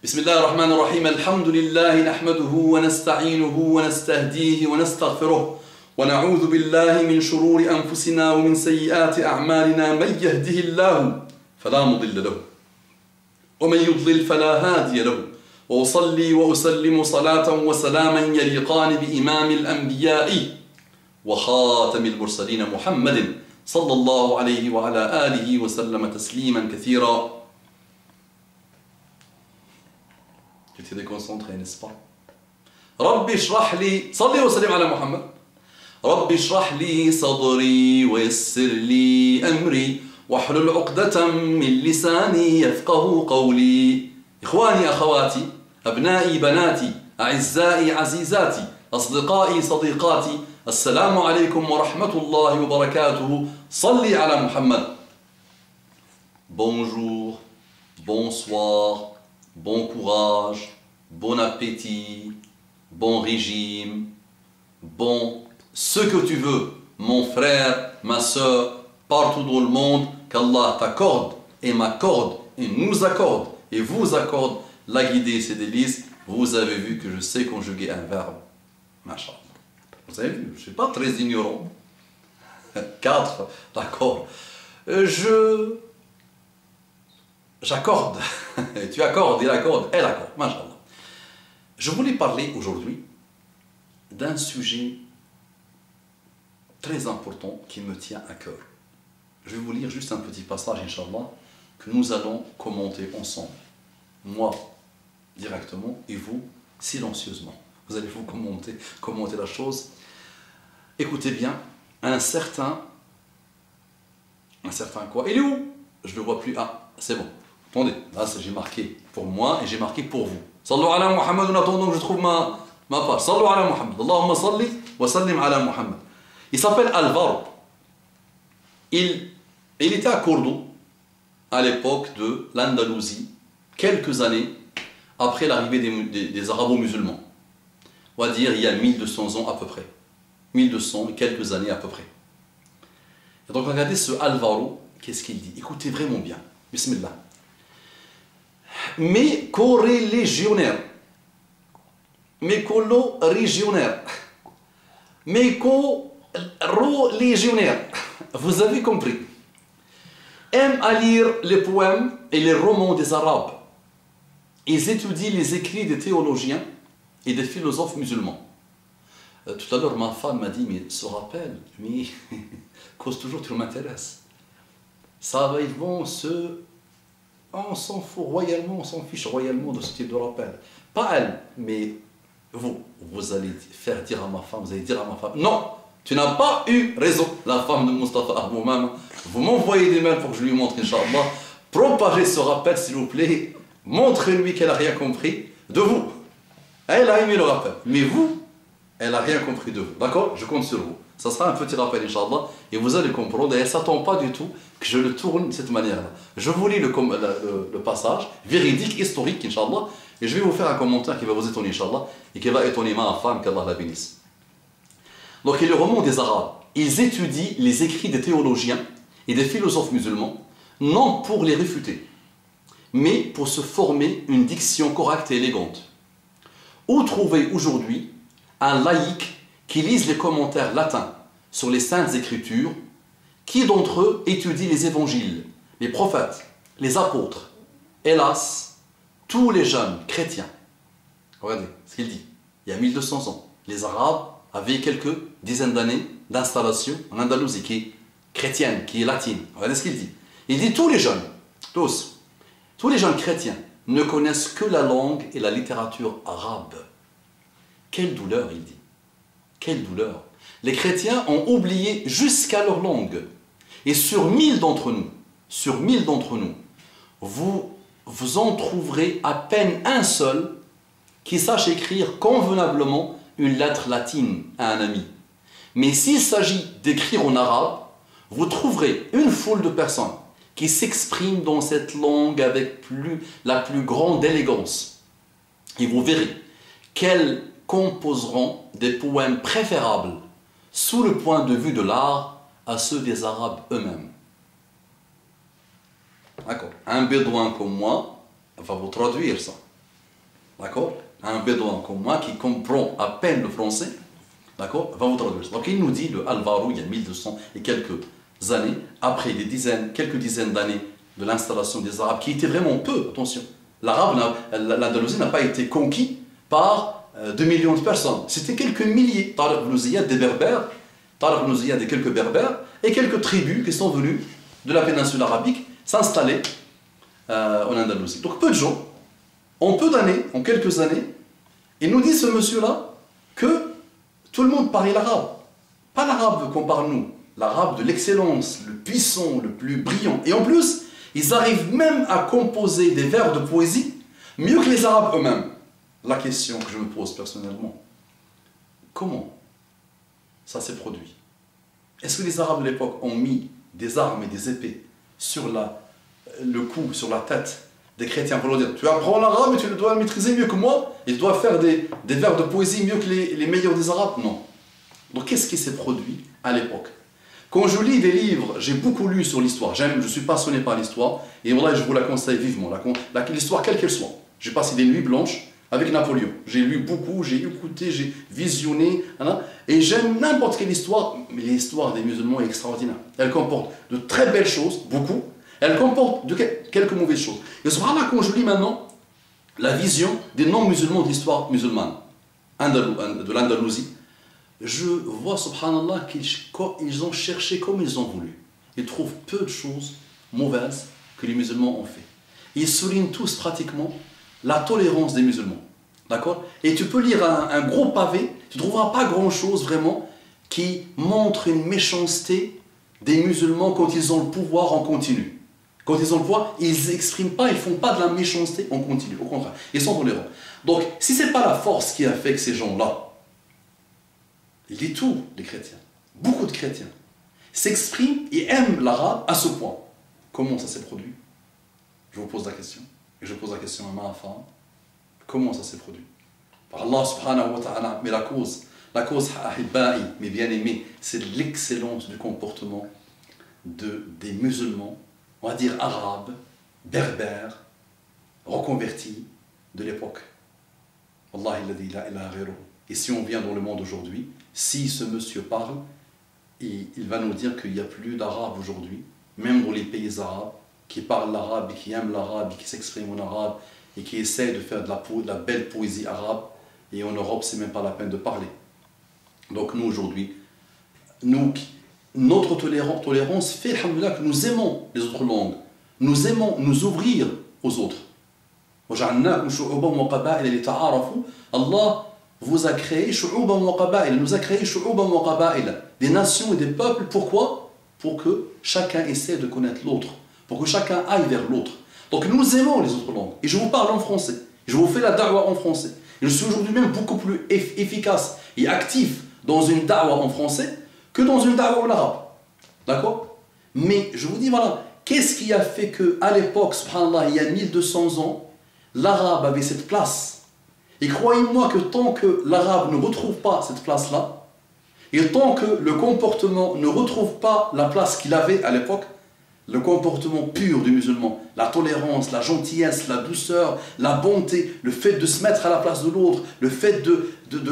بسم الله الرحمن الرحيم الحمد لله نحمده ونستعينه ونستهديه ونستغفره ونعوذ بالله من شرور أنفسنا ومن سيئات أعمالنا من يهده الله فلا مضل له ومن يضلل فلا هادي له وأصلي وأسلم صلاة وسلاما يليقان بإمام الأنبياء وخاتم المرسلين محمد صلى الله عليه وعلى آله وسلم تسليما كثيرا. Tu t'es déconcentré, n'est-ce pas? ربي اشرح لي صلي وسلم على محمد. ربي اشرح لي صدري ويسر لي أمري واحلل عقدة من لساني يفقه قولي. إخواني أخواتي أبنائي بناتي أعزائي عزيزاتي أصدقائي صديقاتي السلام عليكم ورحمة الله وبركاته. صلي على محمد. Bonjour, bonsoir, bon courage, bon appétit, bon régime, bon ce que tu veux, mon frère, ma soeur, partout dans le monde, qu'Allah t'accorde et m'accorde et nous accorde et vous accorde la guidée et ses délices. Vous avez vu que je sais conjuguer un verbe. Masha'Allah. Vous avez vu, je ne suis pas très ignorant. 4, d'accord. J'accorde. Tu accordes, il accorde, elle accorde. Masha'Allah. Je voulais parler aujourd'hui d'un sujet très important qui me tient à cœur. Je vais vous lire juste un petit passage, Inch'Allah, que nous allons commenter ensemble. Moi, directement, et vous, silencieusement. Vous allez vous commenter la chose. Écoutez bien, un certain quoi? Il est où? Je ne le vois plus. Ah, c'est bon. Attendez, là j'ai marqué pour moi et j'ai marqué pour vous. Sallu ala Muhammad, en attendant que je trouve ma page. Sallu ala Muhammad. Allahumma salli wa sallim ala Muhammad. Il s'appelle Alvaro. Il était à Cordoue à l'époque de l'Andalousie, quelques années après l'arrivée des Arabo-musulmans. On va dire il y a 1200 ans à peu près. 1200 et quelques années à peu près. Et donc regardez ce Alvaro, qu'est-ce qu'il dit? Écoutez vraiment bien. Bismillah. Mes co-religionnaires, mes co-religionnaires, mes co-religionnaires, vous avez compris, aiment à lire les poèmes et les romans des Arabes. Ils étudient les écrits des théologiens et des philosophes musulmans. Tout à l'heure, ma femme m'a dit, mais ce rappel, mais cause toujours tu m'intéresses. Ça va, ils vont se... On s'en fout royalement, on s'en fiche royalement de ce type de rappel. Pas elle, mais vous allez faire dire à ma femme, vous allez dire à ma femme, non, tu n'as pas eu raison, la femme de Mustafa Aboumam. Vous m'envoyez des mails pour que je lui montre, Inch'Allah. Propagez ce rappel, s'il vous plaît. Montrez-lui qu'elle n'a rien compris de vous. Elle a aimé le rappel, mais vous, elle n'a rien compris de vous. D'accord? Je compte sur vous. Ça sera un petit rappel, Inch'Allah, et vous allez comprendre. Et elle ne s'attend pas du tout que je le tourne de cette manière-là. Je vous lis le passage, véridique, historique, Inch'Allah, et je vais vous faire un commentaire qui va vous étonner, Inch'Allah, et qui va étonner ma femme, qu'Allah la bénisse. Donc, il est le roman des Arabes. Ils étudient les écrits des théologiens et des philosophes musulmans, non pour les réfuter, mais pour se former une diction correcte et élégante. Où trouver aujourd'hui un laïc qui lise les commentaires latins sur les saintes écritures? Qui d'entre eux étudie les évangiles, les prophètes, les apôtres? Hélas, tous les jeunes chrétiens. Regardez ce qu'il dit. Il y a 1200 ans, les Arabes avaient quelques dizaines d'années d'installation en Andalousie qui est chrétienne, qui est latine. Regardez ce qu'il dit. Il dit tous les jeunes, tous les jeunes chrétiens ne connaissent que la langue et la littérature arabe. Quelle douleur, il dit. Quelle douleur. Les chrétiens ont oublié jusqu'à leur langue. Et sur 1000 d'entre nous, vous en trouverez à peine un seul qui sache écrire convenablement une lettre latine à un ami. Mais s'il s'agit d'écrire en arabe, vous trouverez une foule de personnes qui s'expriment dans cette langue avec la plus grande élégance. Et vous verrez qu'elles composeront des poèmes préférables sous le point de vue de l'art à ceux des Arabes eux-mêmes. D'accord. Un bédouin comme moi va vous traduire ça. d'accord, un bédouin comme moi qui comprend à peine le français, d'accord, va vous traduire. Donc il nous dit, le Alvaro, il y a 1200 et quelques années, après quelques dizaines d'années de l'installation des Arabes, qui étaient vraiment peu, attention. L'Andalousie n'a pas été conquis par 2 millions de personnes. C'était quelques milliers. Tariq ibn Ziyad des Berbères, Tariq ibn Ziyad et quelques Berbères, et quelques tribus qui sont venues de la péninsule arabique s'installer en Andalousie. Donc peu de gens, en peu d'années, en quelques années, il nous dit ce monsieur-là que tout le monde parlait l'arabe. Pas l'arabe qu'on parle nous, l'arabe de l'excellence, le puissant, le plus brillant. Et en plus, ils arrivent même à composer des vers de poésie mieux que les Arabes eux-mêmes. La question que je me pose personnellement, comment ça s'est produit? Est-ce que les Arabes de l'époque ont mis des armes et des épées sur le cou, sur la tête des chrétiens pour leur dire: tu apprends l'arabe et tu dois le maîtriser mieux que moi, et tu dois faire des vers de poésie mieux que les meilleurs des Arabes? Non. Donc qu'est-ce qui s'est produit à l'époque? Quand je lis des livres, j'ai beaucoup lu sur l'histoire, je suis passionné par l'histoire, et voilà, je vous la conseille vivement, l'histoire quelle qu'elle soit. J'ai passé des nuits blanches avec Napoléon, j'ai lu beaucoup, j'ai écouté, j'ai visionné, hein, et j'aime n'importe quelle histoire, mais l'histoire des musulmans est extraordinaire. Elle comporte de très belles choses, beaucoup, elle comporte quelques mauvaises choses. Et subhanallah, quand je lis maintenant la vision des non-musulmans de l'histoire musulmane de l'Andalousie, je vois, subhanallah, qu'ils ont cherché comme ils ont voulu. Ils trouvent peu de choses mauvaises que les musulmans ont fait. Ils soulignent tous pratiquement la tolérance des musulmans. D'accord? Et tu peux lire un gros pavé, tu ne trouveras pas grand-chose vraiment qui montre une méchanceté des musulmans quand ils ont le pouvoir en continu. Quand ils ont le pouvoir, ils n'expriment pas, ils ne font pas de la méchanceté en continu. Au contraire, ils sont tolérants. Donc, si ce n'est pas la force qui a fait que ces gens-là, il dit tout, les chrétiens, beaucoup de chrétiens, s'expriment et aiment l'arabe à ce point. Comment ça s'est produit? Je vous pose la question. Et je pose la question à ma femme. Comment ça s'est produit? Par Allah subhanahu wa ta'ala. Mais la cause, ahibba'i, mes bien-aimés, c'est l'excellence du comportement des musulmans, on va dire arabes, berbères, reconvertis de l'époque. Wallahi alladhi la ilaha ghayruhu. Et si on vient dans le monde aujourd'hui, si ce monsieur parle, il va nous dire qu'il n'y a plus d'arabes aujourd'hui, même dans les pays arabes, qui parlent l'arabe et qui aiment l'arabe et qui s'expriment en arabe et qui essayent de faire de la belle poésie arabe. Et en Europe, c'est même pas la peine de parler. Donc nous aujourd'hui, notre tolérance fait, alhamdoulilah, que nous aimons les autres langues. Nous aimons nous ouvrir aux autres. Allah vous a créé nous a créé des nations et des peuples. Pourquoi? Pour que chacun essaie de connaître l'autre, pour que chacun aille vers l'autre. Donc nous aimons les autres langues. Et je vous parle en français. Je vous fais la da'wa en français. Et je suis aujourd'hui même beaucoup plus efficace et actif dans une da'wa en français que dans une da'wa en arabe. D'accord? Mais je vous dis, voilà, qu'est-ce qui a fait qu'à l'époque, subhanallah, il y a 1200 ans, l'arabe avait cette place? Et croyez-moi que tant que l'arabe ne retrouve pas cette place-là, et tant que le comportement ne retrouve pas la place qu'il avait à l'époque, le comportement pur du musulman, la tolérance, la gentillesse, la douceur, la bonté, le fait de se mettre à la place de l'autre, le fait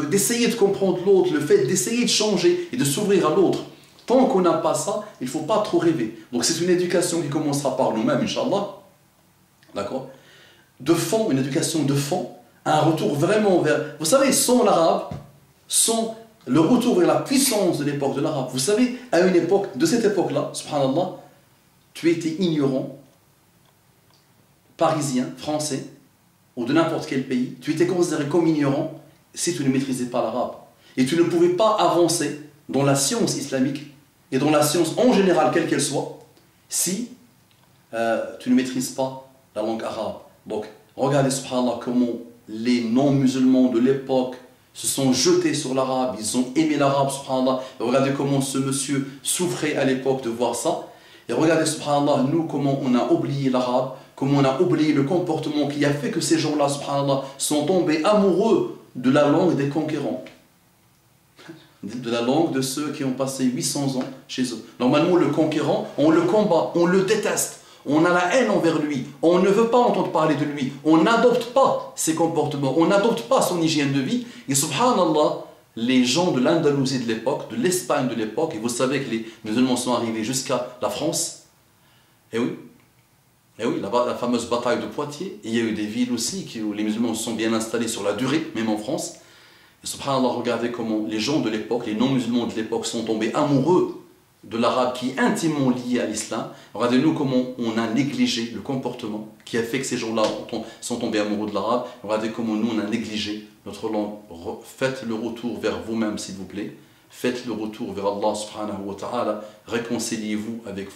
d'essayer de comprendre l'autre, le fait d'essayer de changer et de s'ouvrir à l'autre, tant qu'on n'a pas ça, il ne faut pas trop rêver. Donc c'est une éducation qui commencera par nous-mêmes, Inch'Allah, d'accord? De fond, une éducation de fond, un retour vraiment vers... Vous savez, sans l'arabe, sans le retour vers la puissance de l'époque de l'arabe, vous savez, à une époque, de cette époque-là, subhanallah, tu étais ignorant, parisien, français, ou de n'importe quel pays, tu étais considéré comme ignorant si tu ne maîtrisais pas l'arabe. Et tu ne pouvais pas avancer dans la science islamique, et dans la science en général, quelle qu'elle soit, si tu ne maîtrises pas la langue arabe. Donc, regardez, subhanallah, comment les non-musulmans de l'époque se sont jetés sur l'arabe, ils ont aimé l'arabe, subhanallah. Et regardez comment ce monsieur souffrait à l'époque de voir ça. Et regardez, subhanallah, nous, comment on a oublié l'arabe, comment on a oublié le comportement qui a fait que ces gens-là, subhanallah, sont tombés amoureux de la langue des conquérants. De la langue de ceux qui ont passé 800 ans chez eux. Normalement, le conquérant, on le combat, on le déteste, on a la haine envers lui, on ne veut pas entendre parler de lui, on n'adopte pas ses comportements, on n'adopte pas son hygiène de vie. Et subhanallah, les gens de l'Andalousie de l'époque, de l'Espagne de l'époque, et vous savez que les musulmans sont arrivés jusqu'à la France, et oui, la fameuse bataille de Poitiers, et il y a eu des villes aussi où les musulmans se sont bien installés sur la durée, même en France. Et subhanallah, regardez comment les gens de l'époque, les non-musulmans de l'époque sont tombés amoureux de l'arabe qui est intimement lié à l'islam. Regardez-nous comment on a négligé le comportement qui a fait que ces gens-là sont tombés amoureux de l'arabe. Regardez comment nous on a négligé notre langue. Faites le retour vers vous-même s'il vous plaît. Faites le retour vers Allah subhanahu wa ta'ala. Réconciliez-vous avec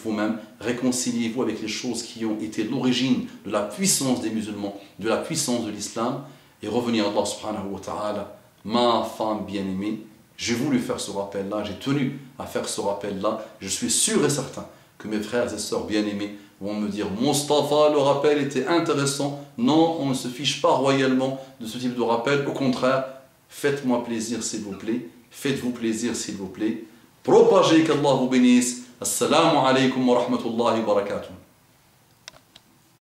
vous-même. Réconciliez-vous avec les choses qui ont été l'origine de la puissance des musulmans, de la puissance de l'islam. Et revenez à Allah subhanahu wa ta'ala. Ma femme bien-aimée, j'ai voulu faire ce rappel-là, j'ai tenu à faire ce rappel-là. Je suis sûr et certain que mes frères et sœurs bien-aimés vont me dire « Mostafa, le rappel était intéressant. » Non, on ne se fiche pas royalement de ce type de rappel. Au contraire, faites-moi plaisir s'il vous plaît. Faites-vous plaisir s'il vous plaît. Propagez, qu'Allah vous bénisse. Assalamu alaikum wa rahmatullahi wa barakatuh.